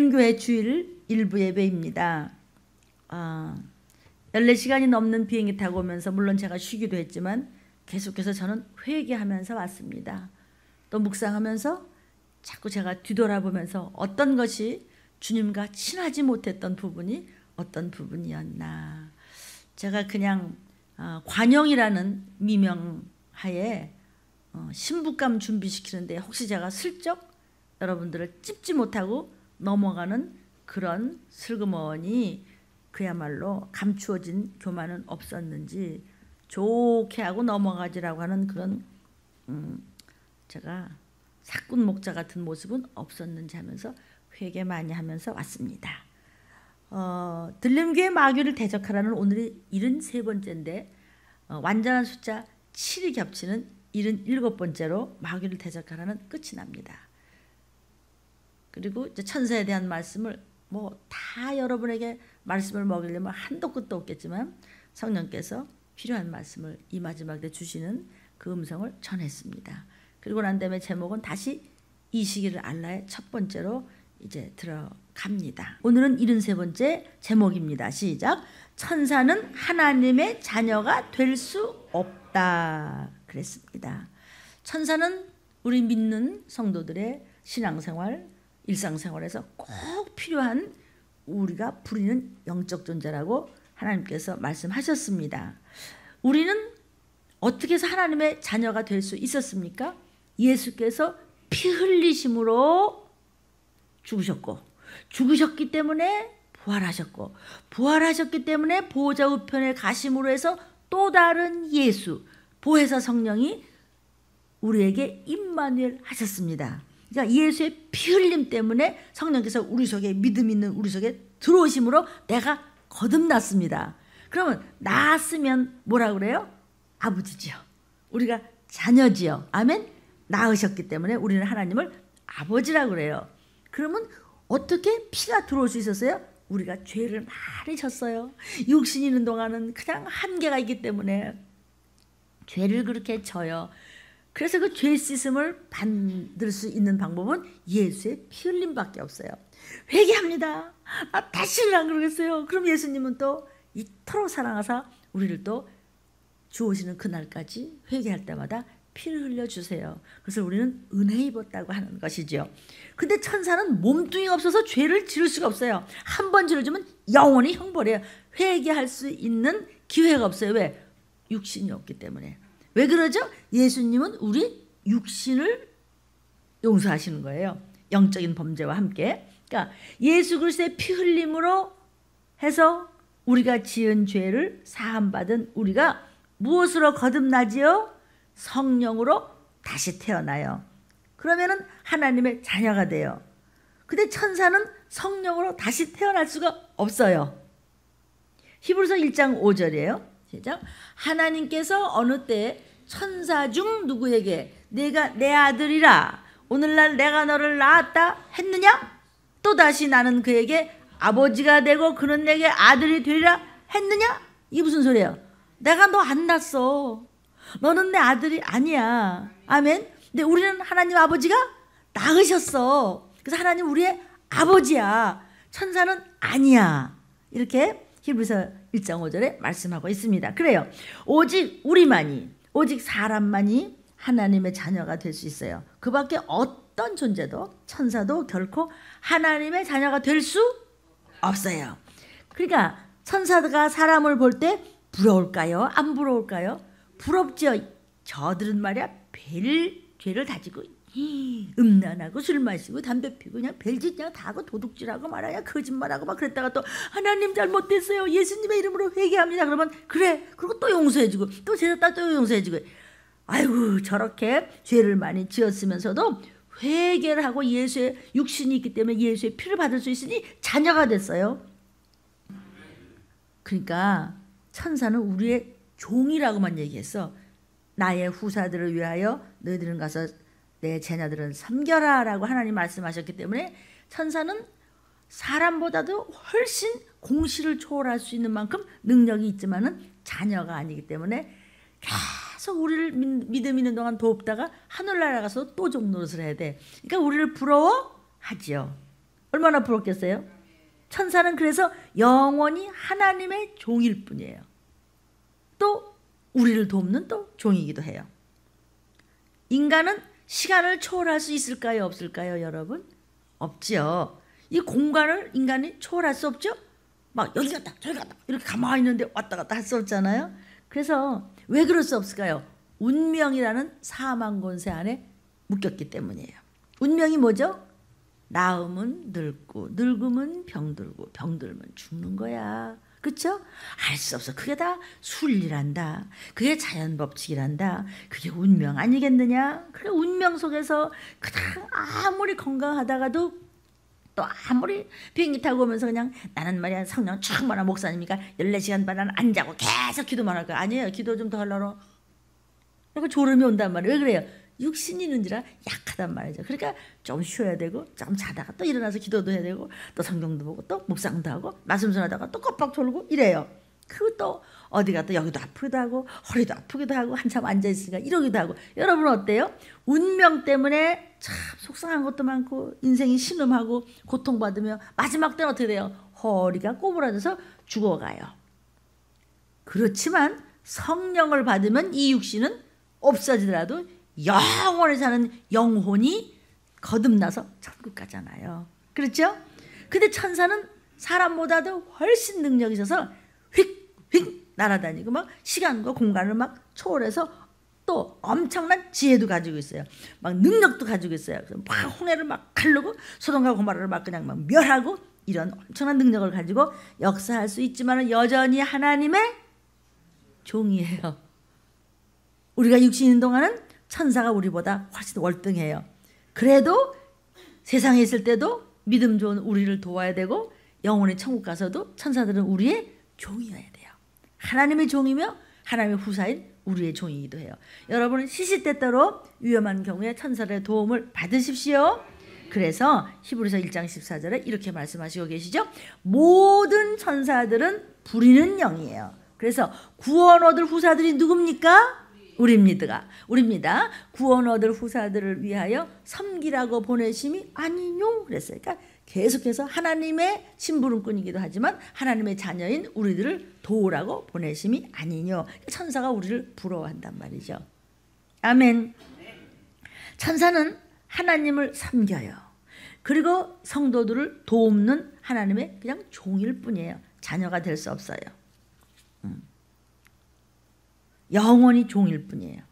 들림교회 주일 일부 예배입니다. 14시간이 넘는 비행기 타고 오면서 물론 제가 쉬기도 했지만 계속해서 저는 회개하면서 왔습니다. 또 묵상하면서 자꾸 제가 뒤돌아보면서 어떤 것이 주님과 친하지 못했던 부분이 어떤 부분이었나. 제가 그냥 관영이라는 미명하에 신부감 준비시키는데 혹시 제가 슬쩍 여러분들을 찝지 못하고 넘어가는 그런 슬그머니 그야말로 감추어진 교만은 없었는지 좋게 하고 넘어가지라고 하는 그런 제가 사꾼 목자 같은 모습은 없었는지 하면서 회개 많이 하면서 왔습니다. 들림교회 마귀를 대적하라는 오늘이 73번째인데 완전한 숫자 7이 겹치는 77번째로 마귀를 대적하라는 끝이 납니다. 그리고 이제 천사에 대한 말씀을 다 여러분에게 말씀을 먹이려면 한도 끝도 없겠지만 성령께서 필요한 말씀을 이 마지막 때 주시는 그 음성을 전했습니다. 그리고 난 다음에 제목은 다시 이 시기를 알라의 첫 번째로 이제 들어갑니다. 오늘은 73번째 제목입니다. 시작. 천사는 하나님의 자녀가 될 수 없다 그랬습니다. 천사는 우리 믿는 성도들의 신앙생활, 일상생활에서 꼭 필요한 우리가 부리는 영적 존재라고 하나님께서 말씀하셨습니다. 우리는 어떻게 해서 하나님의 자녀가 될 수 있었습니까? 예수께서 피 흘리심으로 죽으셨고 죽으셨기 때문에 부활하셨고 부활하셨기 때문에 보호자 우편에 가심으로 해서 또 다른 예수 보혜사 성령이 우리에게 임마누엘 하셨습니다. 그러니까 예수의 피 흘림 때문에 성령께서 우리 속에 믿음 있는 우리 속에 들어오심으로 내가 거듭났습니다. 그러면 낳았으면 뭐라 그래요? 아버지지요. 우리가 자녀지요. 아멘. 낳으셨기 때문에 우리는 하나님을 아버지라고 그래요. 그러면 어떻게 피가 들어올 수 있었어요? 우리가 죄를 많이 졌어요. 육신이 있는 동안은 그냥 한계가 있기 때문에 죄를 그렇게 져요. 그래서 그 죄 씻음을 받을 수 있는 방법은 예수의 피 흘림밖에 없어요. 회개합니다. 다시는 안 그러겠어요. 그럼 예수님은 또 이토록 사랑하사 우리를 또 주오시는 그날까지 회개할 때마다 피를 흘려주세요. 그래서 우리는 은혜 입었다고 하는 것이죠. 근데 천사는 몸뚱이가 없어서 죄를 지을 수가 없어요. 한 번 지어주면 영원히 형벌이에요. 회개할 수 있는 기회가 없어요. 왜? 육신이 없기 때문에. 왜 그러죠? 예수님은 우리 육신을 용서하시는 거예요. 영적인 범죄와 함께. 그러니까 예수 그리스도의 피 흘림으로 해서 우리가 지은 죄를 사함받은 우리가 무엇으로 거듭나지요? 성령으로 다시 태어나요. 그러면은 하나님의 자녀가 돼요. 근데 천사는 성령으로 다시 태어날 수가 없어요. 히브리서 1장 5절이에요. 시작. 하나님께서 어느 때 천사 중 누구에게 내가 내 아들이라 오늘날 내가 너를 낳았다 했느냐? 또다시 나는 그에게 아버지가 되고 그는 내게 아들이 되리라 했느냐? 이게 무슨 소리예요? 내가 너 안 낳았어. 너는 내 아들이 아니야. 아멘. 근데 우리는 하나님 아버지가 낳으셨어. 그래서 하나님 우리의 아버지야. 천사는 아니야. 이렇게 히브리서 1장 5절에 말씀하고 있습니다. 그래요. 오직 우리만이 오직 사람만이 하나님의 자녀가 될 수 있어요. 그 밖에 어떤 존재도 천사도 결코 하나님의 자녀가 될 수 없어요. 그러니까 천사가 사람을 볼 때 부러울까요? 안 부러울까요? 부럽죠. 저들은 말이야 별 죄를 다지고 음란하고 술 마시고 담배 피고 그냥 별짓 그냥 다 하고 도둑질하고 말이야 거짓말하고 막 그랬다가 또 하나님 잘못됐어요. 예수님의 이름으로 회개합니다. 그러면 그래. 그리고 또 용서해주고 또 제자 또 용서해주고. 아이고 저렇게 죄를 많이 지었으면서도 회개를 하고 예수의 육신이 있기 때문에 예수의 피를 받을 수 있으니 자녀가 됐어요. 그러니까 천사는 우리의 종이라고만 얘기했어. 나의 후사들을 위하여 너희들은 가서 내 제자들은 섬겨라 라고 하나님 말씀하셨기 때문에 천사는 사람보다도 훨씬 공시를 초월할 수 있는 만큼 능력이 있지만은 자녀가 아니기 때문에 계속 우리를 믿음 있는 동안 돕다가 하늘나라 가서 또 종 노릇을 해야 돼. 그러니까 우리를 부러워하지요. 얼마나 부럽겠어요? 천사는 그래서 영원히 하나님의 종일 뿐이에요. 또 우리를 돕는 또 종이기도 해요. 인간은 시간을 초월할 수 있을까요? 없을까요? 여러분? 없지요. 이 공간을 인간이 초월할 수 없죠? 막 여기 갔다 저기 갔다 이렇게 가만히 있는데 왔다 갔다 할 수 없잖아요. 그래서 왜 그럴 수 없을까요? 운명이라는 사망 권세 안에 묶였기 때문이에요. 운명이 뭐죠? 낳으면 늙고 늙으면 병들고 병들면 죽는 거야. 그렇죠? 알 수 없어. 그게 다 순리란다. 그게 자연 법칙이란다. 그게 운명 아니겠느냐? 그래 운명 속에서 그냥 아무리 건강하다가도 또 아무리 비행기 타고 오면서 그냥 나는 말이야 성령 충만한 목사님이니까 14시간 반은 안 자고 계속 기도만 할 거야. 아니에요. 기도 좀 더 하려고 그러니까 졸음이 온단 말이에요. 왜 그래요? 육신이 있는지라 약하단 말이죠. 그러니까 좀 쉬어야 되고 좀 자다가 또 일어나서 기도도 해야 되고 또 성경도 보고 또 묵상도 하고 말씀 전하다가 또 깜빡 졸고 이래요. 그리고 또 어디가 또 여기도 아프기도 하고 허리도 아프기도 하고 한참 앉아있으니까 이러기도 하고. 여러분은 어때요? 운명 때문에 참 속상한 것도 많고 인생이 신음하고 고통받으며 마지막 때는 어떻게 돼요? 허리가 꼬부라져서 죽어가요. 그렇지만 성령을 받으면 이 육신은 없어지더라도 영원히 사는 영혼이 거듭나서 천국 가잖아요. 그렇죠? 근데 천사는 사람보다도 훨씬 능력이 있어서 휙휙 날아다니고 막 시간과 공간을 막 초월해서 또 엄청난 지혜도 가지고 있어요. 막 능력도 가지고 있어요. 그래서 막 홍해를 막 가르고 소돔과 고모라를 막 그냥 막 멸하고 이런 엄청난 능력을 가지고 역사할 수 있지만 여전히 하나님의 종이에요. 우리가 육신인 있는 동안은 천사가 우리보다 훨씬 월등해요. 그래도 세상에 있을 때도 믿음 좋은 우리를 도와야 되고 영원히 천국 가서도 천사들은 우리의 종이어야 돼요. 하나님의 종이며 하나님의 후사인 우리의 종이기도 해요. 여러분은 시시때때로 위험한 경우에 천사들의 도움을 받으십시오. 그래서 히브리서 1장 14절에 이렇게 말씀하시고 계시죠. 모든 천사들은 부리는 영이에요. 그래서 구원 얻을 후사들이 누굽니까? 우리입니다. 구원 얻을 후사들을 위하여 섬기라고 보내심이 아니뇨 그랬어요. 그러니까 계속해서 하나님의 심부름꾼이기도 하지만 하나님의 자녀인 우리들을 도우라고 보내심이 아니뇨. 천사가 우리를 부러워한단 말이죠. 아멘. 천사는 하나님을 섬겨요. 그리고 성도들을 돕는 하나님의 그냥 종일 뿐이에요. 자녀가 될 수 없어요. 영원히 종일 뿐이에요.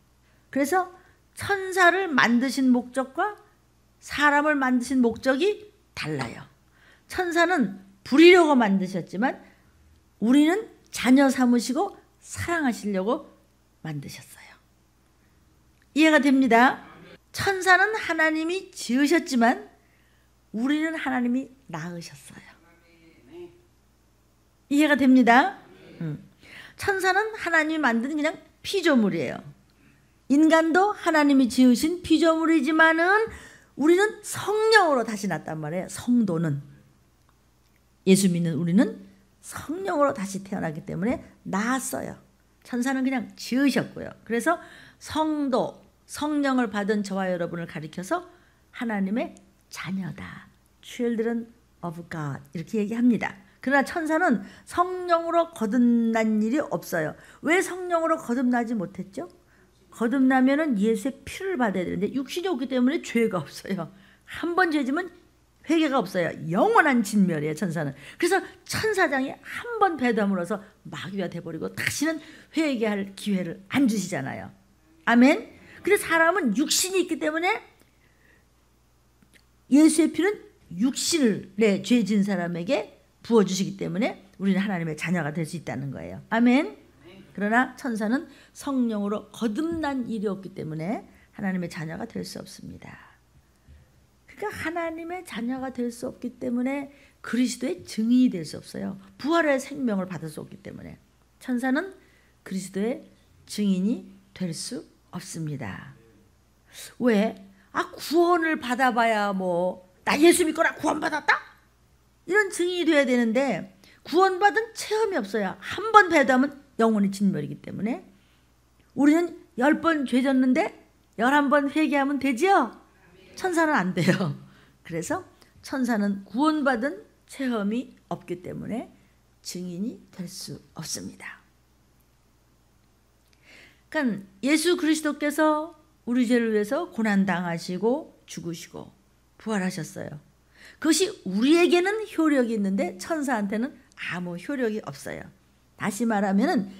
그래서 천사를 만드신 목적과 사람을 만드신 목적이 달라요. 천사는 부리려고 만드셨지만 우리는 자녀 삼으시고 사랑하시려고 만드셨어요. 이해가 됩니다. 천사는 하나님이 지으셨지만 우리는 하나님이 낳으셨어요. 이해가 됩니다. 천사는 하나님이 만든 그냥 피조물이에요. 인간도 하나님이 지으신 피조물이지만은 우리는 성령으로 다시 났단 말이에요. 성도는 예수 믿는 우리는 성령으로 다시 태어나기 때문에 낳았어요. 천사는 그냥 지으셨고요. 그래서 성도, 성령을 받은 저와 여러분을 가리켜서 하나님의 자녀다. Children of God 이렇게 얘기합니다. 그러나 천사는 성령으로 거듭난 일이 없어요. 왜 성령으로 거듭나지 못했죠? 거듭나면은 예수의 피를 받아야 되는데 육신이 없기 때문에 죄가 없어요. 한 번 죄지면 회개가 없어요. 영원한 진멸이에요, 천사는. 그래서 천사장이 한 번 배담으로서 마귀가 돼버리고 다시는 회개할 기회를 안 주시잖아요. 아멘. 근데 사람은 육신이 있기 때문에 예수의 피는 육신을 내 죄 지은 사람에게 부어주시기 때문에 우리는 하나님의 자녀가 될 수 있다는 거예요. 아멘. 그러나 천사는 성령으로 거듭난 일이 없기 때문에 하나님의 자녀가 될 수 없습니다. 그러니까 하나님의 자녀가 될 수 없기 때문에 그리스도의 증인이 될 수 없어요. 부활의 생명을 받을 수 없기 때문에 천사는 그리스도의 증인이 될 수 없습니다. 왜? 구원을 받아봐야 나 예수 믿거나 구원받았다? 이런 증인이 돼야 되는데 구원받은 체험이 없어요. 한 번 배도하면 영원히 진멸이기 때문에 우리는 10번 죄 졌는데 11번 회개하면 되지요? 천사는 안 돼요. 그래서 천사는 구원받은 체험이 없기 때문에 증인이 될 수 없습니다. 그러니까 예수 그리스도께서 우리 죄를 위해서 고난당하시고 죽으시고 부활하셨어요. 그것이 우리에게는 효력이 있는데 천사한테는 아무 효력이 없어요. 다시 말하면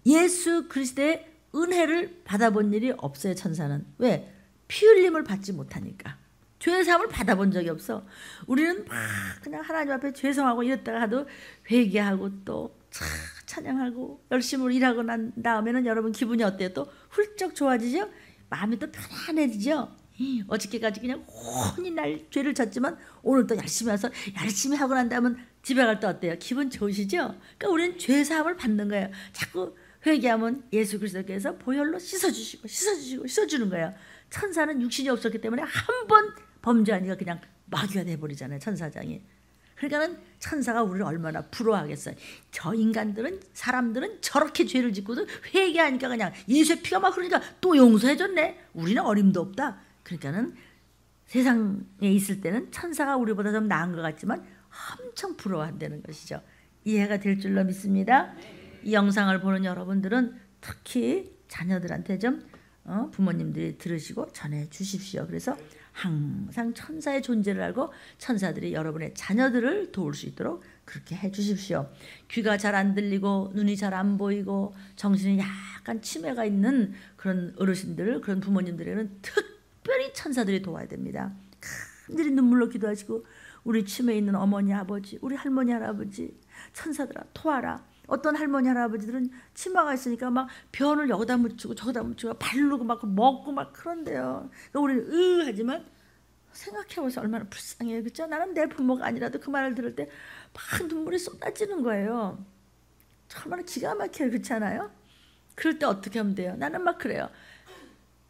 예수 그리스도의 은혜를 받아본 일이 없어요. 천사는. 왜? 피 흘림을 받지 못하니까. 죄의 사함을 받아본 적이 없어. 우리는 막 그냥 하나님 앞에 죄송하고 이랬다가 하도 회개하고 또 찬양하고 열심히 일하고 난 다음에는 여러분 기분이 어때요? 또 훌쩍 좋아지죠? 마음이 또 편안해지죠? 어저께까지 그냥 혼이 날 죄를 졌지만 오늘 또 열심히 와서 열심히 하고 난 다음은 집에 갈 때 어때요? 기분 좋으시죠? 그러니까 우리는 죄 사함을 받는 거예요. 자꾸 회개하면 예수 그리스도께서 보혈로 씻어주는 거예요. 천사는 육신이 없었기 때문에 한 번 범죄하니까 그냥 마귀가 돼버리잖아요. 천사장이. 그러니까는 천사가 우리를 얼마나 부러워하겠어요. 저 인간들은 사람들은 저렇게 죄를 짓고도 회개하니까 그냥 예수의 피가 막 흐르니까 또 용서해줬네. 우리는 어림도 없다. 그러니까는 세상에 있을 때는 천사가 우리보다 좀 나은 것 같지만 엄청 부러워한다는 것이죠. 이해가 될 줄로 믿습니다. 이 영상을 보는 여러분들은 특히 자녀들한테 좀 부모님들이 들으시고 전해 주십시오. 그래서 항상 천사의 존재를 알고 천사들이 여러분의 자녀들을 도울 수 있도록 그렇게 해 주십시오. 귀가 잘 안 들리고 눈이 잘 안 보이고 정신이 약간 치매가 있는 그런 어르신들, 그런 부모님들에는 특별히 천사들이 도와야 됩니다. 간절히 눈물로 기도하시고 우리 치매 있는 어머니 아버지, 우리 할머니 할아버지 천사들아 도와라. 어떤 할머니 할아버지들은 치마가 있으니까 막 변을 여기다 묻히고 저기다 묻히고 바르고 막 먹고 막 그런데요. 그러니까 우리는 하지만 생각해보세요. 얼마나 불쌍해요. 그렇죠? 나는 내 부모가 아니라도 그 말을 들을 때 막 눈물이 쏟아지는 거예요. 정말 기가 막혀요. 그렇지 않아요? 그럴 때 어떻게 하면 돼요? 나는 막 그래요.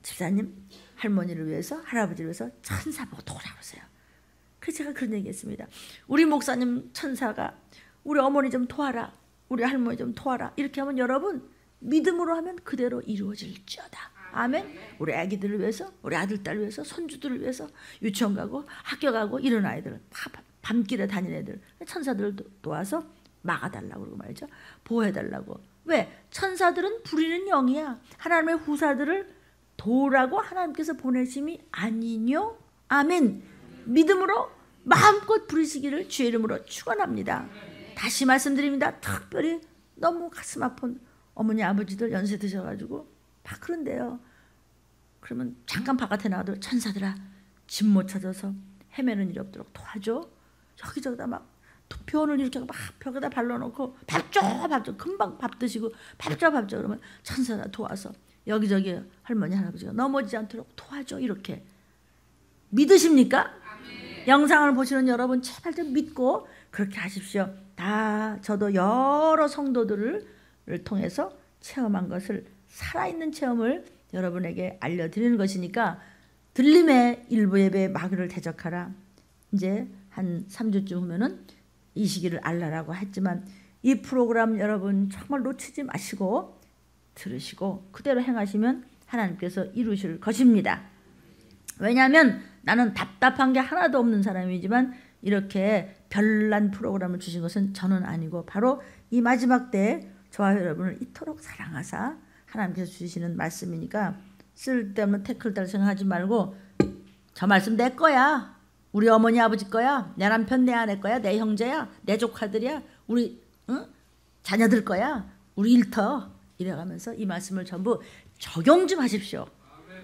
집사님 할머니를 위해서 할아버지를 위해서 천사 보고 도우라 그러세요. 그래서 제가 그런 얘기 했습니다. 우리 목사님 천사가 우리 어머니 좀 도와라. 우리 할머니 좀 도와라. 이렇게 하면 여러분 믿음으로 하면 그대로 이루어질지어다. 아멘. 우리 아기들을 위해서, 우리 아들 딸을 위해서, 손주들을 위해서 유치원 가고 학교 가고 이런 아이들, 밤길에 다니는 애들 천사들을 도와서 막아달라고 그러고 말이죠. 보호해달라고. 왜? 천사들은 부리는 영이야. 하나님의 후사들을 도우라고 하나님께서 보내심이 아니뇨. 아멘. 믿음으로 마음껏 부르시기를 주의 이름으로 축원합니다. 다시 말씀드립니다. 특별히 너무 가슴 아픈 어머니 아버지들 연세 드셔가지고 막 그런데요. 그러면 잠깐 바깥에 나가도 천사들아 집 못 찾아서 헤매는 일이 없도록 도와줘. 여기저기다 막 변을 이렇게 막 벽에다 발라놓고 밥줘 금방 밥 드시고 밥줘 그러면 천사가 도와서 여기저기 할머니 할아버지가 넘어지지 않도록 도와줘. 이렇게 믿으십니까? 영상을 보시는 여러분 제발 좀 믿고 그렇게 하십시오. 다 저도 여러 성도들을 통해서 체험한 것을 살아있는 체험을 여러분에게 알려드리는 것이니까 들림의 일부 예배 마귀를 대적하라. 이제 한 3주쯤 후면은 이 시기를 알라라고 했지만 이 프로그램 여러분 정말 놓치지 마시고 들으시고 그대로 행하시면 하나님께서 이루실 것입니다. 왜냐하면 나는 답답한 게 하나도 없는 사람이지만 이렇게 별난 프로그램을 주신 것은 저는 아니고 바로 이 마지막 때에 저와 여러분을 이토록 사랑하사 하나님께서 주시는 말씀이니까 쓸데없는 태클 달 생각하지 말고 저 말씀 내 거야. 우리 어머니 아버지 거야. 내 남편 내 아내 거야. 내 형제야. 내 조카들이야. 우리 자녀들 거야. 우리 일터 이래가면서 이 말씀을 전부 적용 좀 하십시오.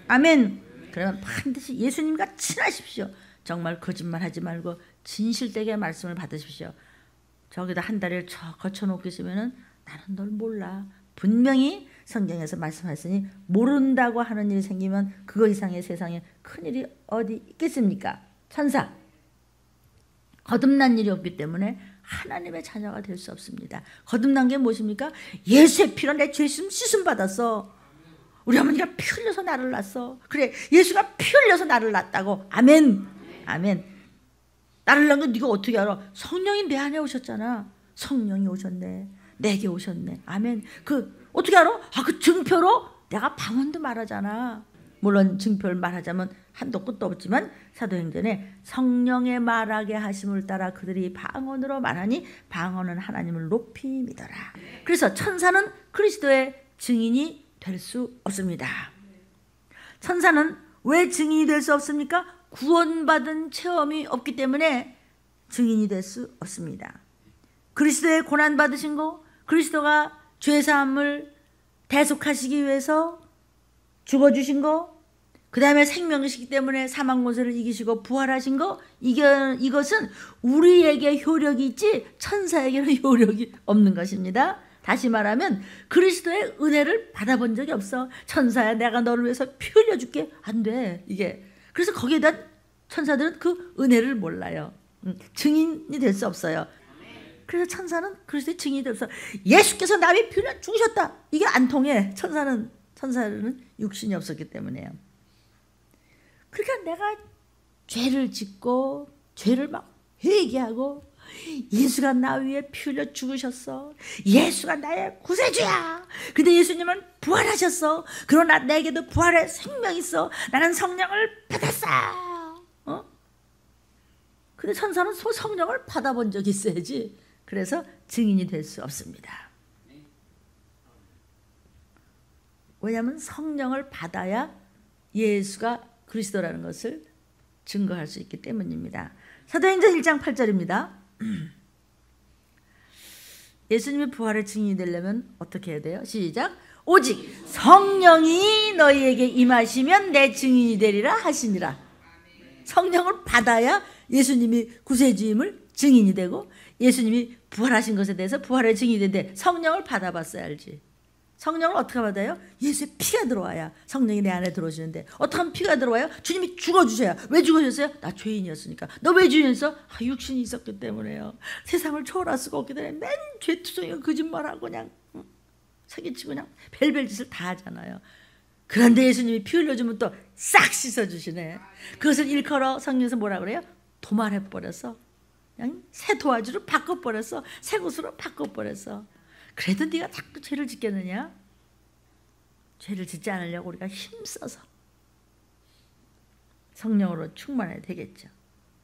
아멘. 그러면 반드시 예수님과 친하십시오. 정말 거짓말하지 말고 진실되게 말씀을 받으십시오. 저기다 한 다리를 거쳐놓고 계시면은 나는 널 몰라. 분명히 성경에서 말씀하셨으니 모른다고 하는 일이 생기면 그거 이상의 세상에 큰일이 어디 있겠습니까? 천사 거듭난 일이 없기 때문에 하나님의 자녀가 될 수 없습니다. 거듭난 게 무엇입니까? 예수의 피로 내 죄 씻음 받았어. 우리 어머니가 피 흘려서 나를 낳았어. 그래 예수가 피 흘려서 나를 낳았다고. 아멘. 아멘. 나를 낳은 건 네가 어떻게 알아? 성령이 내 안에 오셨잖아. 성령이 오셨네. 내게 오셨네. 아멘. 그 어떻게 알아? 그 증표로 내가 방언도 말하잖아. 물론 증표를 말하자면 한도 끝도 없지만 사도행전에 성령의 말하게 하심을 따라 그들이 방언으로 말하니 방언은 하나님을 높이 믿어라. 그래서 천사는 그리스도의 증인이 될 수 없습니다. 천사는 왜 증인이 될 수 없습니까? 구원받은 체험이 없기 때문에 증인이 될 수 없습니다. 그리스도의 고난받으신 거, 그리스도가 죄사함을 대속하시기 위해서 죽어주신 거, 그 다음에 생명이시기 때문에 사망 권세를 이기시고 부활하신 거, 이것은 우리에게 효력이 있지 천사에게는 효력이 없는 것입니다. 다시 말하면 그리스도의 은혜를 받아본 적이 없어. 천사야 내가 너를 위해서 피 흘려줄게. 안 돼 이게. 그래서 거기에 대한 천사들은 그 은혜를 몰라요. 증인이 될 수 없어요. 그래서 천사는 그리스도의 증인이 될 수 없어. 예수께서 나의 피 흘려 죽으셨다. 이게 안 통해. 천사는 육신이 없었기 때문에요. 그러니까 내가 죄를 짓고 죄를 막 회개하고 예수가 나 위에 피 흘려 죽으셨어. 예수가 나의 구세주야. 근데 예수님은 부활하셨어. 그러나 내게도 부활의 생명이 있어. 나는 성령을 받았어. 근데 천사는 성령을 받아본 적이 있어야지. 그래서 증인이 될 수 없습니다. 왜냐하면 성령을 받아야 예수가 그리스도라는 것을 증거할 수 있기 때문입니다. 사도행전 1장 8절입니다. 예수님의 부활의 증인이 되려면 어떻게 해야 돼요? 시작. 오직 성령이 너희에게 임하시면 내 증인이 되리라 하시니라. 성령을 받아야 예수님이 구세주임을 증인이 되고 예수님이 부활하신 것에 대해서 부활의 증인이 되는데 성령을 받아봤어야 알지. 성령을 어떻게 받아요? 예수의 피가 들어와야 성령이 내 안에 들어오시는데 어떻게 하면 피가 들어와요? 주님이 죽어주셔야. 왜 죽어주셨어요? 나 죄인이었으니까. 너 왜 죄인이었어? 육신이 있었기 때문에요. 세상을 초월할 수가 없기 때문에 맨 죄투성이가 거짓말하고 그냥 사기치고 그냥 별별 짓을 다 하잖아요. 그런데 예수님이 피 흘려주면 또 싹 씻어주시네. 그것을 일컬어 성경에서 뭐라 그래요? 도말해버렸어. 그냥 새 도화지로 바꿔버렸어. 새 곳으로 바꿔버렸어. 그래도 네가 자꾸 죄를 짓겠느냐? 죄를 짓지 않으려고 우리가 힘써서 성령으로 충만해야 되겠죠.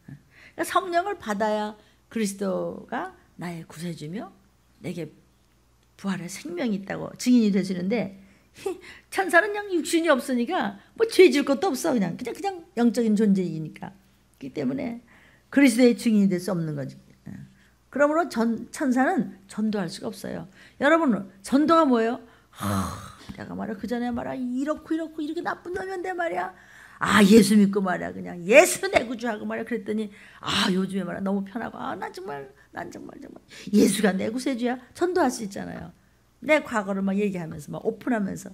그러니까 성령을 받아야 그리스도가 나의 구세주며 내게 부활의 생명이 있다고 증인이 되시는데 천사는 그냥 육신이 없으니까 뭐 죄 질 것도 없어. 그냥 영적인 존재이니까. 그렇기 때문에 그리스도의 증인이 될 수 없는 거지. 그러므로 천사는 전도할 수가 없어요. 여러분 전도가 뭐예요? 내가 말이야 그 전에 말이야 이렇고 이렇게 나쁜 놈이었는데 말이야. 예수 믿고 말이야 그냥 예수 내 구주하고 말이야 그랬더니 요즘에 말이야 너무 편하고 난 정말 예수가 내 구세주야. 전도할 수 있잖아요. 내 과거를 막 얘기하면서 막 오픈하면서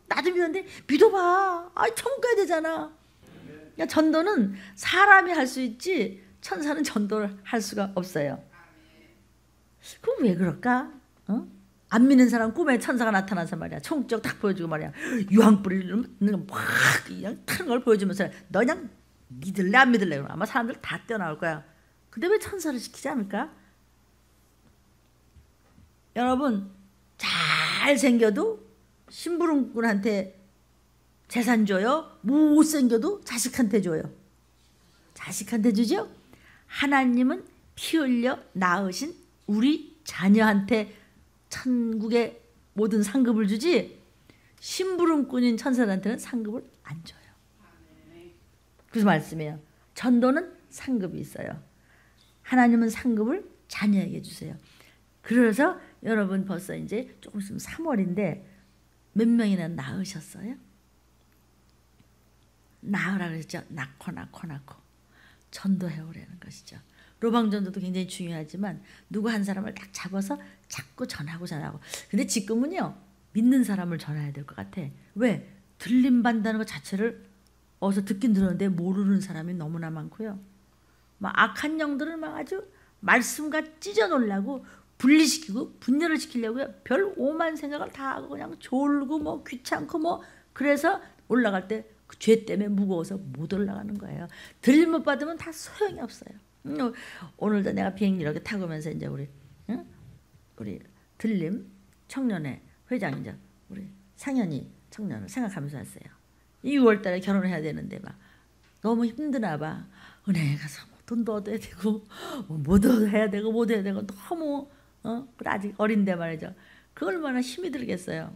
나도 믿었는데 믿어봐. 천국 가야 되잖아. 그러니까 전도는 사람이 할 수 있지 천사는 전도를 할 수가 없어요. 그럼 왜 그럴까? 안 믿는 사람 꿈에 천사가 나타나서 말이야 총적 딱 보여주고 말이야 유황불을 막 그냥 타는 걸 보여주면서 너 그냥 믿을래 안 믿을래? 그러면 아마 사람들 다 뛰어나올 거야. 근데 왜 천사를 시키지 않을까? 여러분 잘생겨도 심부름꾼한테 재산 줘요? 못생겨도 자식한테 줘요. 자식한테 주죠? 하나님은 피 흘려 낳으신 우리 자녀한테 천국의 모든 상급을 주지 심부름꾼인 천사들한테는 상급을 안 줘요. 그래서 말씀해요. 전도는 상급이 있어요. 하나님은 상급을 자녀에게 주세요. 그래서 여러분 벌써 이제 조금 있으면 3월인데 몇 명이나 낳으셨어요? 낳으라 그랬죠. 낳고 전도해 오라는 것이죠. 로방전도도 굉장히 중요하지만 누구 한 사람을 딱 잡아서 자꾸 전하고. 근데 지금은요 믿는 사람을 전해야 될 것 같아. 왜? 들림받는다는 것 자체를 어디서 듣긴 들었는데 모르는 사람이 너무나 많고요. 막 악한 영들을 막 아주 말씀과 찢어 놓으려고 분리시키고 분열을 시키려고요. 별 오만 생각을 다 하고 그냥 졸고 뭐 귀찮고 뭐 그래서 올라갈 때 그 죄 때문에 무거워서 못 올라가는 거예요. 들림 못 받으면 다 소용이 없어요. 오늘도 내가 비행기 이렇게 타고면서 이제 우리 들림 청년회 회장이죠. 우리 상현이 청년을 생각하면서 왔어요. 6월달에 결혼을 해야 되는데 막 너무 힘드나 봐. 은행에 가서 뭐 돈도 얻어야 되고 뭐도 해야 되고 뭐도 해야 되고 너무 아직 어린데 말이죠. 그 얼마나 힘이 들겠어요.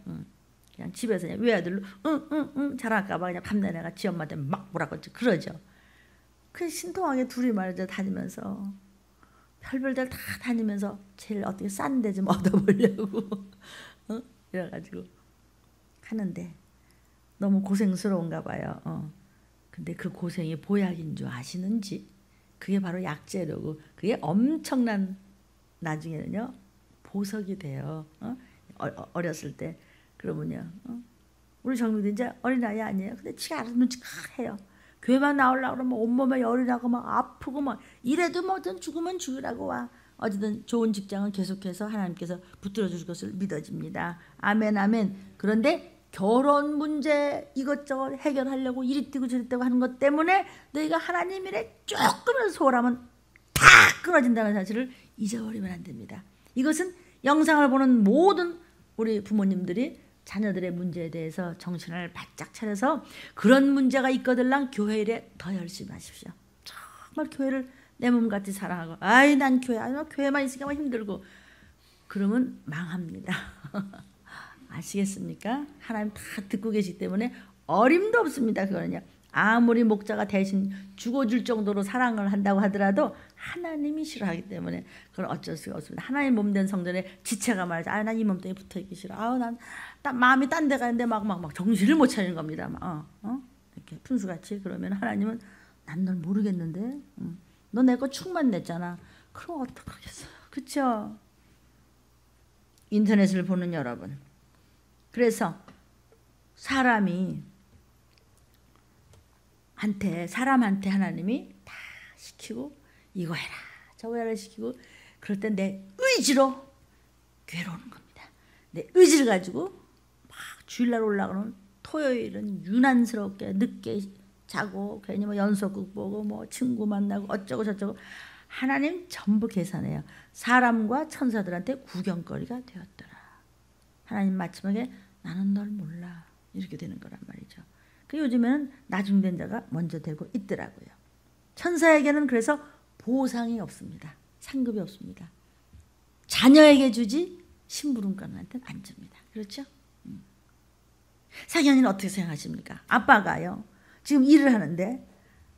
그냥 집에서 그냥 외아들로 응응응 잘할까 봐 그냥 밤내내가 지 엄마한테 막 뭐라고 그러죠. 그 신통하게 둘이 말이죠. 다니면서 별별들 다 다니면서 제일 어떻게 싼 데 좀 얻어보려고 이래가지고 하는데 너무 고생스러운가 봐요. 근데 그 고생이 보약인 줄 아시는지? 그게 바로 약재료고 그게 엄청난 나중에는요 보석이 돼요. 어렸을 때 그러면요 우리 정민도 이제 어린아이 아니에요. 근데 지가 알아서 눈치가 해요. 교회만 나오려고 그러면 온몸에 열이 나고 막 아프고 막 이래도 뭐든 죽으면 죽으라고 와. 어쨌든 좋은 직장은 계속해서 하나님께서 붙들어 주실 것을 믿어집니다. 아멘 아멘. 그런데 결혼 문제 이것저것 해결하려고 이리 뛰고 저리 뛰고 하는 것 때문에 너희가 하나님 일에 조금이라도 소홀하면 다 끊어진다는 사실을 잊어버리면 안 됩니다. 이것은 영상을 보는 모든 우리 부모님들이 자녀들의 문제에 대해서 정신을 바짝 차려서 그런 문제가 있거들랑 교회 일에 더 열심히 하십시오. 정말 교회를 내 몸같이 사랑하고 아이 난 교회 교회만 있으니까 힘들고 그러면 망합니다. 아시겠습니까? 하나님 다 듣고 계시기 때문에 어림도 없습니다. 그거는요. 아무리 목자가 대신 죽어줄 정도로 사랑을 한다고 하더라도 하나님이 싫어하기 때문에 그건 어쩔 수가 없습니다. 하나님 몸된 성전에 지체가 말이죠. 난 이 몸뚱이 붙어있기 싫어. 난 마음이 딴 데 가는데 막 정신을 못 차리는 겁니다. 이렇게 푼수같이. 그러면 하나님은 난 널 모르겠는데 너 내 거 축만 냈잖아. 그럼 어떡하겠어요. 그렇죠? 인터넷을 보는 여러분. 그래서 사람한테 하나님이 다 시키고 이거 해라 저거 해라 시키고 그럴 때 내 의지로 괴로우는 겁니다. 내 의지를 가지고 막 주일날 올라가는 토요일은 유난스럽게 늦게 자고 괜히 뭐 연속극 보고 뭐 친구 만나고 어쩌고 저쩌고 하나님 전부 계산해요. 사람과 천사들한테 구경거리가 되었더라. 하나님 마지막에 나는 널 몰라 이렇게 되는 거란 말이죠. 요즘에는 나중된 자가 먼저 되고 있더라고요. 천사에게는 그래서 보상이 없습니다. 상급이 없습니다. 자녀에게 주지 심부름꾼한테는 안 줍니다. 그렇죠? 사기언니는 어떻게 생각하십니까? 아빠가요. 지금 일을 하는데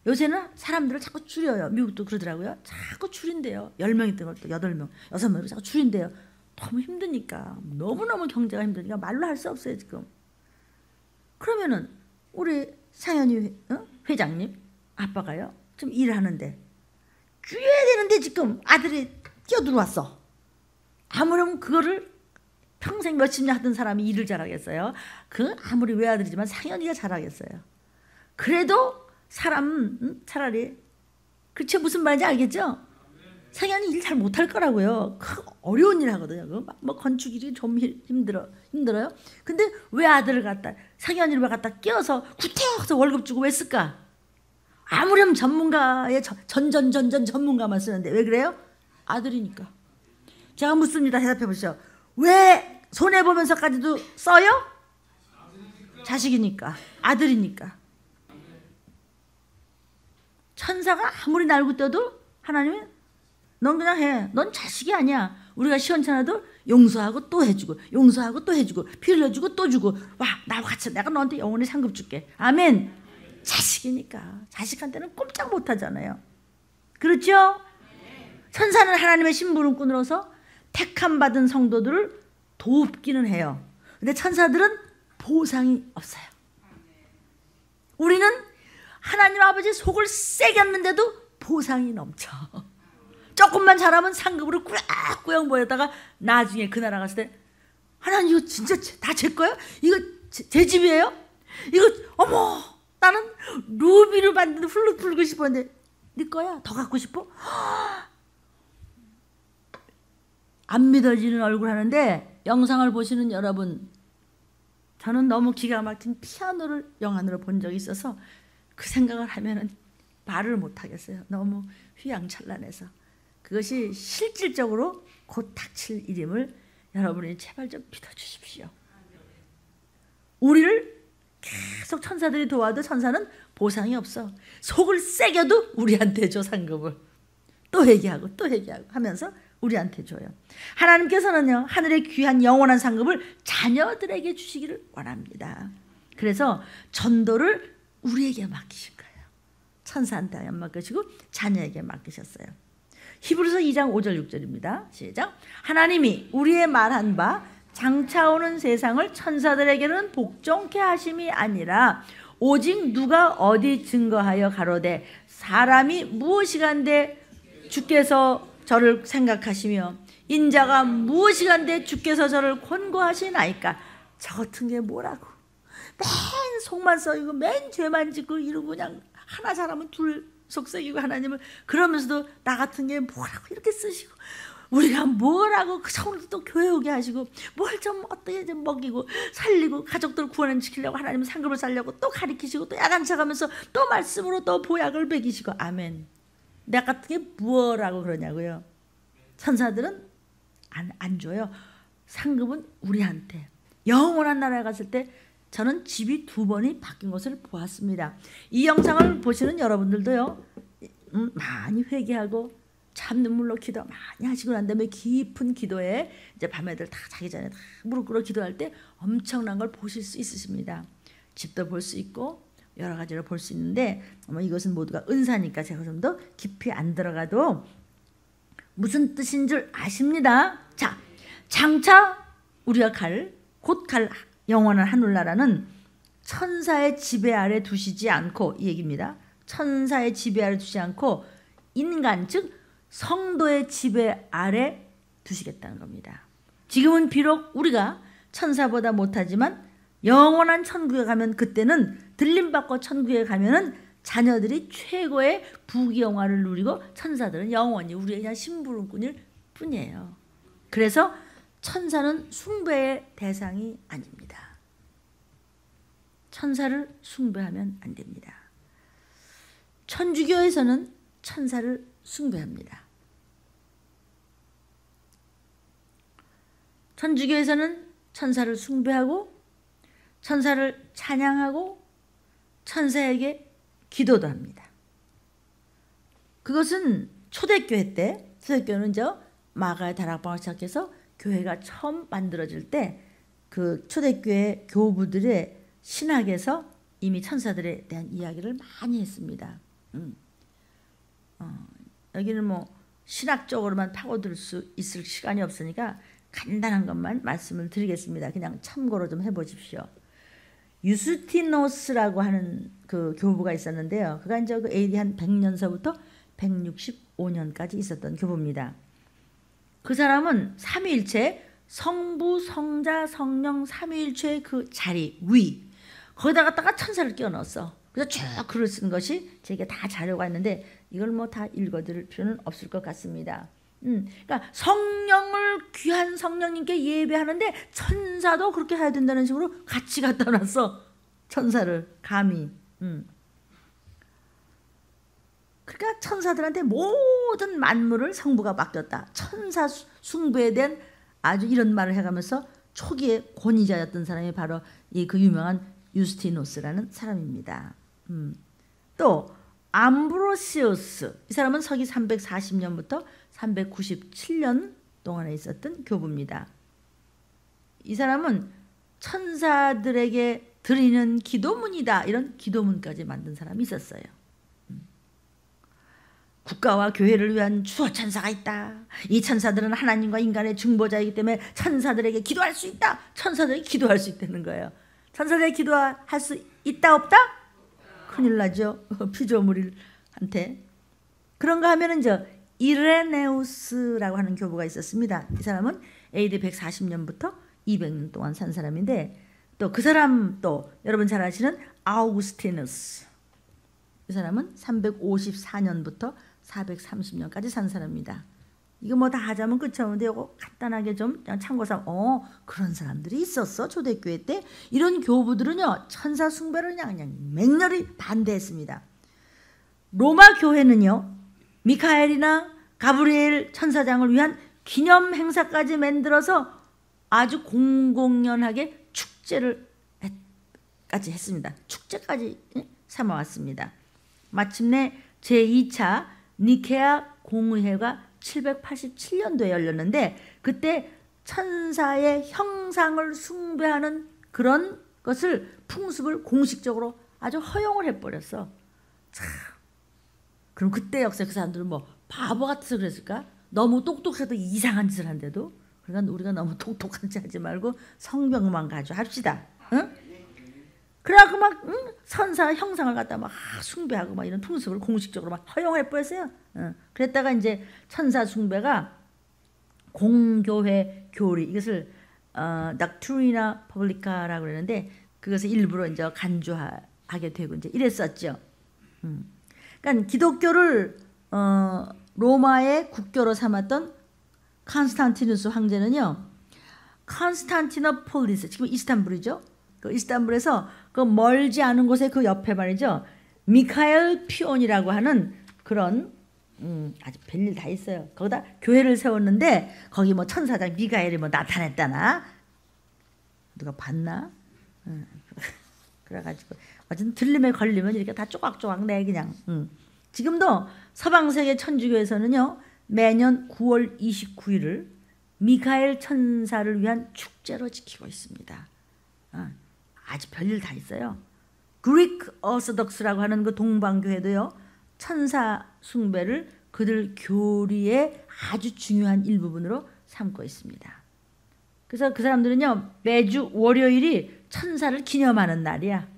요새는 사람들을 자꾸 줄여요. 미국도 그러더라고요. 자꾸 줄인대요. 10명 있던 것도 8명, 6명으로 자꾸 줄인대요. 너무 힘드니까. 너무너무 경제가 힘드니까 말로 할 수 없어요 지금. 그러면은 우리 상현이 회장님 아빠가요. 좀 일을 하는데 줄여야 되는데 지금 아들이 뛰어들어왔어. 아무렴 그거를 평생 몇십 년 하던 사람이 일을 잘하겠어요. 아무리 외아들이지만 상현이가 잘하겠어요. 그래도 사람 차라리 그치 무슨 말인지 알겠죠? 상현이 일 잘 못할 거라고요. 어려운 일 하거든요. 뭐 건축 일이 좀 힘들어요. 근데 왜 아들을 갖다 상현이를 왜 갖다 끼워서 구태여서 월급 주고 왜 쓸까? 아무렴 전문가의 전전 전문가만 쓰는데 왜 그래요? 아들이니까. 제가 묻습니다. 대답해 보시죠. 왜 손해보면서까지도 써요? 자식이니까. 아들이니까. 천사가 아무리 날고 떠도 하나님은 넌 그냥 해. 넌 자식이 아니야. 우리가 시원찮아도 용서하고 또 해주고 용서하고 또 해주고 피 흘려주고 또 주고 와 나하고 같이 내가 너한테 영원히 상급 줄게. 아멘. 자식이니까. 자식한테는 꼼짝 못하잖아요. 그렇죠? 천사는 하나님의 심부름꾼으로서 택함받은 성도들을 돕기는 해요. 근데 천사들은 보상이 없어요. 우리는 하나님 아버지 속을 새겼는데도 보상이 넘쳐. 조금만 잘하면 상급으로 꾸역꾸역 모였다가 나중에 그 나라 갔을 때 하나님 이거 진짜 다 제 거야? 이거 제 집이에요? 이거 어머 나는 루비를 만드는 플룻 불고 싶었는데 네 거야? 더 갖고 싶어? 안 믿어지는 얼굴 하는데 영상을 보시는 여러분 저는 너무 기가 막힌 피아노를 영안으로 본 적이 있어서 그 생각을 하면은 말을 못 하겠어요. 너무 휘황찬란해서. 그것이 실질적으로 곧 닥칠 일임을 여러분이 제발 좀 믿어주십시오. 우리를 계속 천사들이 도와도 천사는 보상이 없어. 속을 새겨도 우리한테 줘 상급을. 또 회개하고 또 회개하고 하면서 우리한테 줘요. 하나님께서는요 하늘의 귀한 영원한 상급을 자녀들에게 주시기를 원합니다. 그래서 전도를 우리에게 맡기신 거예요. 천사한테 안 맡기시고 자녀에게 맡기셨어요. 히브리서 2장 5절 6절입니다. 시작. 하나님이 우리의 말한 바 장차 오는 세상을 천사들에게는 복종케 하심이 아니라 오직 누가 어디 증거하여 가로되 사람이 무엇이간데 주께서 저를 생각하시며 인자가 무엇이간데 주께서 저를 권고하시나이까. 저 같은 게 뭐라고 맨 속만 썩이고 맨 죄만 짓고 이러고 그냥 하나 잘하면 둘 속썩이고 하나님을 그러면서도 나 같은 게 뭐라고 이렇게 쓰시고 우리가 뭐라고 그 오늘도 또 교회 오게 하시고 뭘 좀 어떻게 좀 먹이고 살리고 가족들 구원시키려고 하나님 상급을 살려고 또 가리키시고 또 야단 쳐가면서 또 말씀으로 또 보약을 먹이시고 아멘. 나 같은 게 뭐라고 그러냐고요. 천사들은 안 줘요. 상급은 우리한테. 영원한 나라에 갔을 때 저는 집이 2번이 바뀐 것을 보았습니다. 이 영상을 보시는 여러분들도요 많이 회개하고 참 눈물로 기도 많이 하시고 난 다음에 깊은 기도에 이제 밤에들 다 자기 전에 다 무릎 꿇어 기도할 때 엄청난 걸 보실 수 있으십니다. 집도 볼 수 있고 여러 가지로 볼 수 있는데 이것은 모두가 은사니까 제가 좀 더 깊이 안 들어가도 무슨 뜻인 줄 아십니다. 자, 장차 우리가 곧 갈 영원한 하늘나라는 천사의 지배 아래 두시지 않고 이 얘기입니다. 천사의 지배 아래 두시지 않고 인간 즉 성도의 지배 아래 두시겠다는 겁니다. 지금은 비록 우리가 천사보다 못하지만 영원한 천국에 가면 그때는 들림받고 천국에 가면은 자녀들이 최고의 부귀영화를 누리고 천사들은 영원히 우리의 그냥 심부름꾼일 뿐이에요. 그래서 천사는 숭배의 대상이 아닙니다. 천사를 숭배하면 안 됩니다. 천주교에서는 천사를 숭배합니다. 천주교에서는 천사를 숭배하고 천사를 찬양하고 천사에게 기도도 합니다. 그것은 초대교회 때, 초대교회는 마가의 다락방을 시작해서 교회가 처음 만들어질 때 그 초대교회 교부들의 신학에서 이미 천사들에 대한 이야기를 많이 했습니다. 여기는 뭐 신학적으로만 파고들 수 있을 시간이 없으니까 간단한 것만 말씀을 드리겠습니다. 그냥 참고로 좀 해보십시오. 유스티노스라고 하는 그 교부가 있었는데요. 그가 이제 그 AD 한 100년서부터 165년까지 있었던 교부입니다. 그 사람은 삼위일체 성부, 성자, 성령 삼위일체의 그 자리 위 거기다 갖다가 천사를 끼워 넣었어. 그래서 쭉 글을 쓴 것이 제게 다 자료가 있는데 이걸 뭐 다 읽어드릴 필요는 없을 것 같습니다. 그러니까 성령을 귀한 성령님께 예배하는데 천사도 그렇게 해야 된다는 식으로 같이 갖다 놨어. 천사를 감히. 그러니까 천사들한테 모든 만물을 성부가 맡겼다. 천사 숭배에 대한 아주 이런 말을 해가면서 초기에 권위자였던 사람이 바로 이 그 유명한 유스티노스라는 사람입니다. 또 암브로시우스 이 사람은 서기 340년부터 397년 동안에 있었던 교부입니다. 이 사람은 천사들에게 드리는 기도문이다 이런 기도문까지 만든 사람이 있었어요. 국가와 교회를 위한 주어 천사가 있다. 이 천사들은 하나님과 인간의 중보자이기 때문에 천사들에게 기도할 수 있다. 천사들에게 기도할 수 있다는 거예요. 천사들에게 기도할 수 있다 없다? 큰일 나죠. 피조물한테. 그런가 하면은 이레네우스라고 하는 교부가 있었습니다. 이 사람은 AD 140년부터 200년 동안 산 사람인데 또 그 사람 또 여러분 잘 아시는 아우구스티누스 이 사람은 354년부터 430년까지 산 사람입니다. 이거 뭐 다 하자면 끝이 없는데 이거 간단하게 좀 그냥 참고삼 그런 사람들이 있었어. 초대교회 때 이런 교부들은요 천사 숭배를 그냥 맹렬히 반대했습니다. 로마 교회는요 미카엘이나 가브리엘 천사장을 위한 기념 행사까지 만들어서 아주 공공연하게 축제를 했습니다. 축제까지 삼아왔습니다. 마침내 제2차 니케아 공의회가 787년도에 열렸는데 그때 천사의 형상을 숭배하는 그런 것을 풍습을 공식적으로 아주 허용을 해버렸어. 참. 그럼 그때 역사에 그 사람들은 뭐 바보 같아서 그랬을까? 너무 똑똑해도 이상한 짓을 한데도. 그러니까 우리가 너무 똑똑한 짓 하지 말고 성경만 가지고 합시다. 응? 그래갖고 막 선사 형상을 갖다 막 숭배하고 막 이런 풍습을 공식적으로 막 허용해버렸어요. 그랬다가 이제 천사 숭배가 공교회 교리 이것을 닥트리나 퍼블리카라고 그러는데 그것을 일부러 이제 간주하게 되고 이제 이랬었죠. 그러니까 기독교를 로마의 국교로 삼았던 콘스탄티누스 황제는요. 콘스탄티노폴리스 지금 이스탄불이죠. 그 이스탄불에서 그 멀지 않은 곳에 그 옆에 말이죠. 미카엘 피온이라고 하는 그런 아주 별일 다 있어요. 거기다 교회를 세웠는데 거기 뭐 천사장 미가엘이 뭐 나타났다나 누가 봤나? 그래가지고 어쨌든 들림에 걸리면 이렇게 다 쪼각쪼각 내 그냥. 지금도 서방세계 천주교에서는요 매년 9월 29일을 미카엘 천사를 위한 축제로 지키고 있습니다. 아주 별일 다 있어요. 그리크 어서덕스라고 하는 그 동방교회도요 천사 숭배를 그들 교리의 아주 중요한 일부분으로 삼고 있습니다. 그래서 그 사람들은요 매주 월요일이 천사를 기념하는 날이야.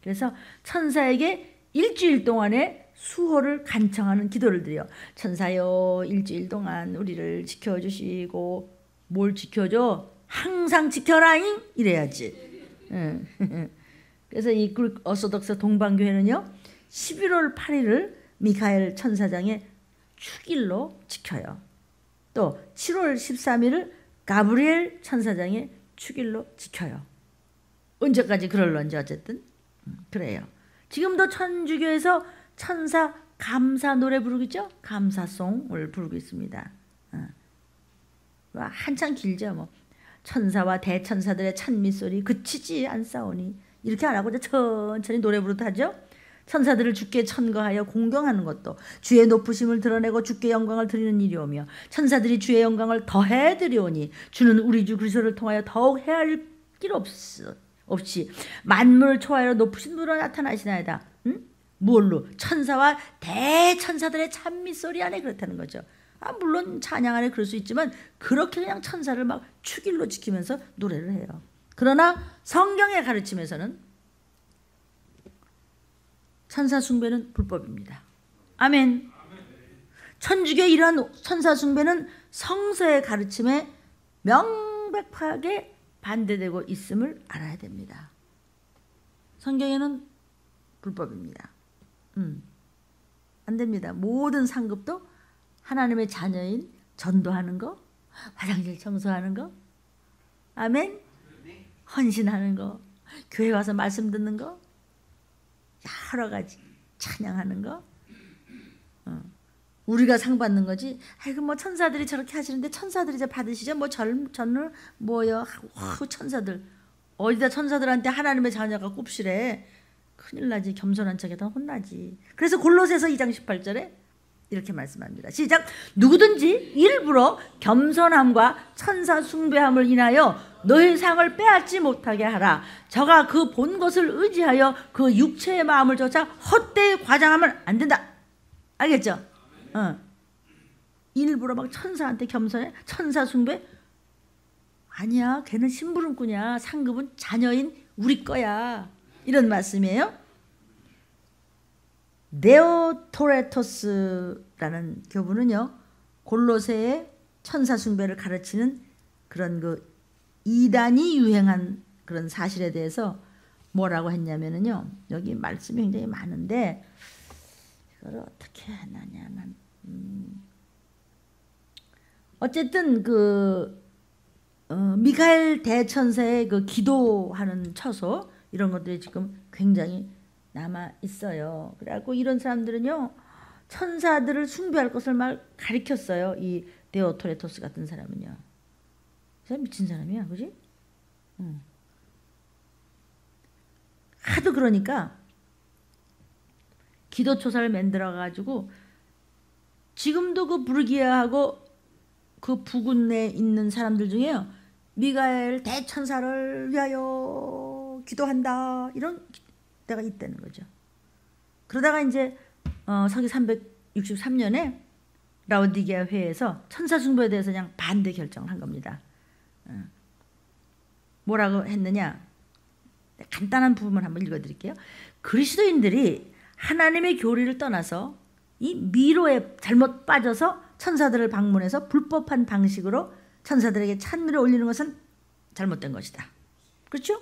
그래서 천사에게 일주일 동안의 수호를 간청하는 기도를 드려. 천사여 일주일 동안 우리를 지켜주시고 뭘 지켜줘? 항상 지켜라잉 이래야지. 그래서 이 그리스 어소덕스 동방교회는요 11월 8일을 미카엘 천사장의 축일로 지켜요. 또 7월 13일을 가브리엘 천사장의 축일로 지켜요. 언제까지 그럴런지 어쨌든 그래요. 지금도 천주교에서 천사 감사 노래 부르겠죠? 감사송을 부르고 있습니다. 한참 길죠. 뭐 천사와 대천사들의 찬미소리 그치지 않사오니 이렇게 안 하고 천천히 노래 부르듯 하죠. 천사들을 주께 천거하여 공경하는 것도 주의 높으심을 드러내고 주께 영광을 드리는 일이오며 천사들이 주의 영광을 더해 드리오니 주는 우리 주 그리스도를 통하여 더욱 헤아릴 길 없이 만물을 초하여 높으신 분으로 나타나시나이다. 뭘로? 천사와 대천사들의 찬미소리 안에 그렇다는 거죠. 물론 찬양 안에 그럴 수 있지만 그렇게 그냥 천사를 막 축일로 지키면서 노래를 해요. 그러나 성경의 가르침에서는 천사 숭배는 불법입니다. 아멘. 천주교의 이러한 천사 숭배는 성서의 가르침에 명백하게 반대되고 있음을 알아야 됩니다. 성경에는 불법입니다. 안 됩니다. 모든 상급도 하나님의 자녀인 전도하는 거, 화장실 청소하는 거, 아멘, 헌신하는 거, 교회 와서 말씀 듣는 거, 여러 가지 찬양하는 거, 우리가 상 받는 거지. 아이고 뭐 천사들이 저렇게 하시는데 천사들이 이제 받으시죠. 뭐 전을 뭐요? 천사들 어디다 천사들한테 하나님의 자녀가 꼽시래. 큰일 나지. 겸손한 척에다 혼나지. 그래서 골로새서 2장 18절에 이렇게 말씀합니다. 시작. 누구든지 일부러 겸손함과 천사 숭배함을 인하여 너의 상을 빼앗지 못하게 하라. 저가 그 본 것을 의지하여 그 육체의 마음을 쫓아 헛되이 과장하면 안 된다. 알겠죠? 일부러 막 천사한테 겸손해? 천사 숭배? 아니야. 걔는 심부름꾼이야. 상급은 자녀인 우리 거야. 이런 말씀이에요. 네오토레토스라는 교부는요. 골로새의 천사 숭배를 가르치는 그런 그 이단이 유행한 그런 사실에 대해서 뭐라고 했냐면요. 여기 말씀이 굉장히 많은데 이걸 어떻게 하냐면 어쨌든 그 미카엘 대천사의 그 기도하는 처소 이런 것들이 지금 굉장히 남아 있어요. 그래갖고 이런 사람들은요 천사들을 숭배할 것을 막 가리켰어요. 이 데오토레토스 같은 사람은요. 저 미친 사람이야, 그지? 하도 그러니까 기도초사를 만들어가지고 지금도 그 부르기야하고 그 부근에 있는 사람들 중에요, 미가엘 대천사를 위하여 기도한다 이런 때가 있다는 거죠. 그러다가 이제 서기 363년에 라오디게아 회에서 천사 숭배에 대해서 그냥 반대 결정을 한 겁니다. 뭐라고 했느냐? 간단한 부분을 한번 읽어드릴게요. 그리스도인들이 하나님의 교리를 떠나서 이 미로에 잘못 빠져서 천사들을 방문해서 불법한 방식으로 천사들에게 찬미를 올리는 것은 잘못된 것이다. 그렇죠?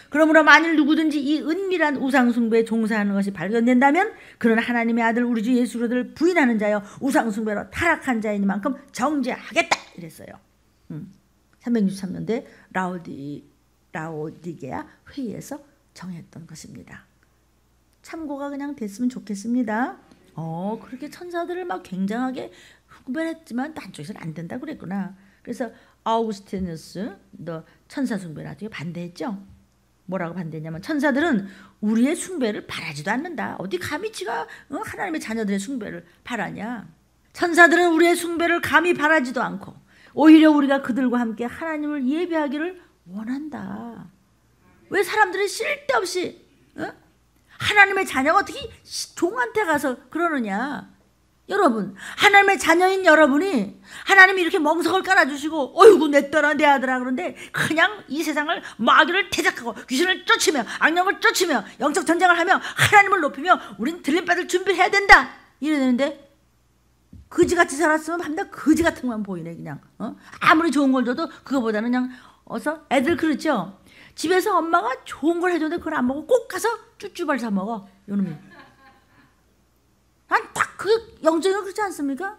그러므로 만일 누구든지 이 은밀한 우상숭배에 종사하는 것이 발견된다면 그는 하나님의 아들 우리 주 예수 그리스도를 부인하는 자여 우상숭배로 타락한 자이니만큼 정죄하겠다 이랬어요. 363년대 라오디게아 회의에서 정했던 것입니다. 참고가 그냥 됐으면 좋겠습니다. 그렇게 천사들을 막 굉장하게 숭배했지만 한쪽에서는 안 된다 그랬구나. 그래서 아우구스티누스 너 천사 숭배 나중에 반대했죠. 뭐라고 반대했냐면 천사들은 우리의 숭배를 바라지도 않는다. 어디 감히 지가 하나님의 자녀들의 숭배를 바라냐. 천사들은 우리의 숭배를 감히 바라지도 않고 오히려 우리가 그들과 함께 하나님을 예배하기를 원한다. 왜 사람들이 쓸데없이 하나님의 자녀가 어떻게 종한테 가서 그러느냐. 여러분, 하나님의 자녀인 여러분이 하나님이 이렇게 멍석을 깔아주시고 어이구 내 딸아 내 아들아 그런데 그냥 이 세상을 마귀를 대적하고 귀신을 쫓으며 악령을 쫓으며 영적 전쟁을 하며 하나님을 높이며 우린 들림받을 준비를 해야 된다 이러는데 거지같이 살았으면 밤낮 거지 같은 것만 보이네 그냥. 아무리 좋은 걸 줘도 그거보다는 그냥 어서 애들 그렇죠. 집에서 엄마가 좋은 걸 해줬는데 그걸 안 먹고 꼭 가서 쭈쭈발 사 먹어 요놈이. 난 딱 그 영적인 그렇지 않습니까?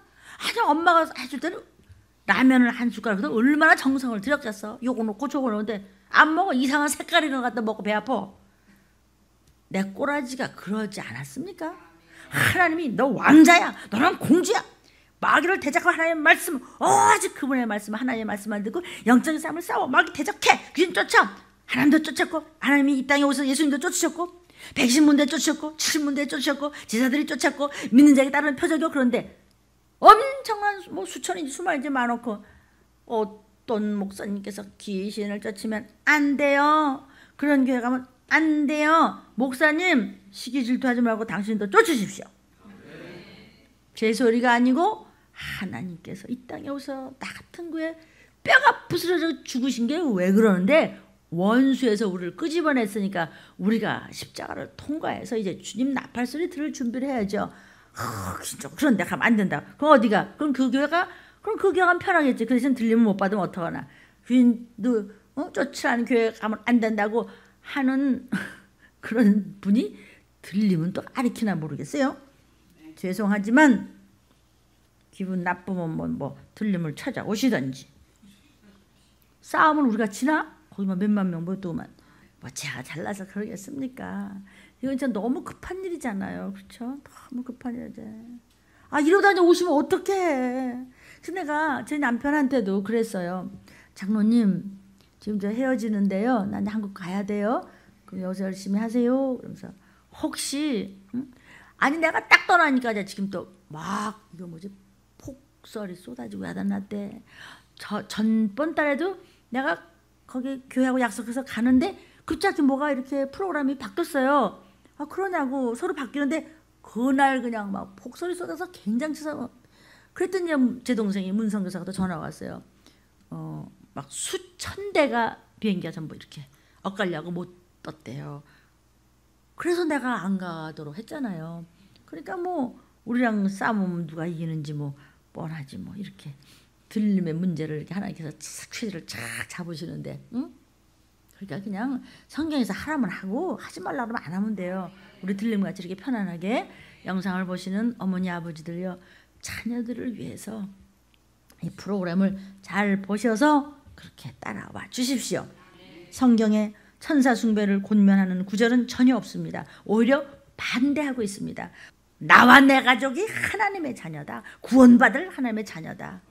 그냥 엄마가 해줄 때는 라면을 한 숟가락 얼마나 정성을 들였겠어. 요거 놓고 저거 놓는데 안 먹어. 이상한 색깔 이런 거 갖다 먹고 배 아파. 내 꼬라지가 그러지 않았습니까? 하나님이 너 왕자야 너는 공주야 마귀를 대적하고 하나님의 말씀 오직 그분의 말씀 하나님의 말씀만 듣고 영적인 싸움을 싸워 마귀 대적해 귀신 쫓아. 하나님도 쫓았고 하나님이 이 땅에 오셔서 예수님도 쫓으셨고 백신문대 쫓으셨고 칠문대 쫓으셨고 지사들이 쫓았고 믿는 자에게 따르는 표적이요. 그런데 엄청난 뭐 수천인지 수만인지 많고 어떤 목사님께서 귀신을 쫓으면 안 돼요. 그런 교회 가면 안 돼요. 목사님 시기 질투하지 말고 당신도 쫓으십시오. 제 소리가 아니고 하나님께서 이 땅에 오셔서 나 같은 교회 뼈가 부스러져 죽으신 게 왜 그러는데 원수에서 우리를 끄집어냈으니까 우리가 십자가를 통과해서 이제 주님 나팔 소리 들을 준비를 해야죠. 그런 데 가면 안 된다. 그럼 어디가? 그럼 그 교회가 가면 편하겠지. 그 대신 들림을 못 받으면 어떡하나. 주인도 쫓으라는 교회 가면 안 된다고 하는 그런 분이 들리면 또 아리키나 모르겠어요. 죄송하지만 기분 나쁘면 뭐 들림을 찾아오시든지. 싸움은 우리가 지나? 거기만 몇만 명 모두만 뭐 제가 잘나서 그러겠습니까? 이건 진짜 너무 급한 일이잖아요. 그렇죠? 너무 급한 일이지. 이러다 이제 오시면 어떡해. 그래서 내가 제 남편한테도 그랬어요. 장로님 지금 저 헤어지는데요. 난 한국 가야 돼요. 그럼 여기서 열심히 하세요. 그러면서 혹시 아니 내가 딱 떠나니까 이제 지금 또 막 이거 뭐지 폭설이 쏟아지고 야단났대. 전번 달에도 내가 거기 교회하고 약속해서 가는데 급작히 뭐가 이렇게 프로그램이 바뀌었어요. 그러냐고 서로 바뀌는데 그날 그냥 막 폭설이 쏟아서 굉장치서 그랬더니 제 동생이 문성교사가 또 전화가 왔어요. 막 수천 대가 비행기가 전부 이렇게 엇갈려고 못 떴대요. 그래서 내가 안 가도록 했잖아요. 그러니까 뭐 우리랑 싸우면 누가 이기는지 뭐 뻔하지 뭐 이렇게 들림의 문제를 이렇게 하나님께서 퀴즈를 착 잡으시는데, 그러니까 그냥 성경에서 하라면 하고 하지 말라 그러면 안 하면 돼요. 우리 들림같이 이렇게 편안하게 영상을 보시는 어머니 아버지들요, 자녀들을 위해서 이 프로그램을 잘 보셔서 그렇게 따라와 주십시오. 성경에 천사 숭배를 권면하는 구절은 전혀 없습니다. 오히려 반대하고 있습니다. 나와 내 가족이 하나님의 자녀다. 구원받을 하나님의 자녀다.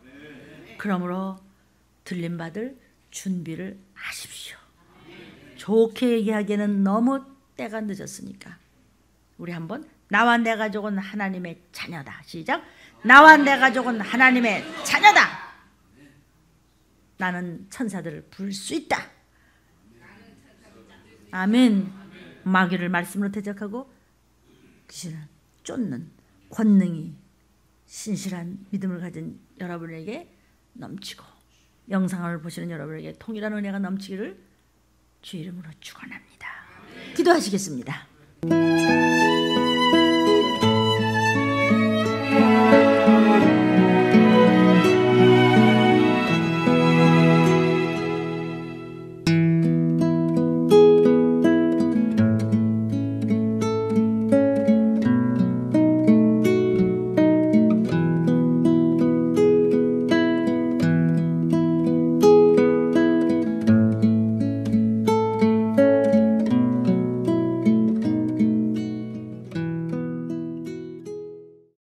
그러므로 들림받을 준비를 하십시오. 좋게 얘기하기에는 너무 때가 늦었으니까 우리 한번 나와 내 가족은 하나님의 자녀다. 시작. 나와 내 가족은 하나님의 자녀다. 나는 천사들을 부를 수 있다. 아멘. 마귀를 말씀으로 대적하고 귀신을 쫓는 권능이 신실한 믿음을 가진 여러분에게 넘치고 영상을 보시는 여러분에게 통일한 은혜가 넘치기를 주 이름으로 축원합니다. 기도하시겠습니다.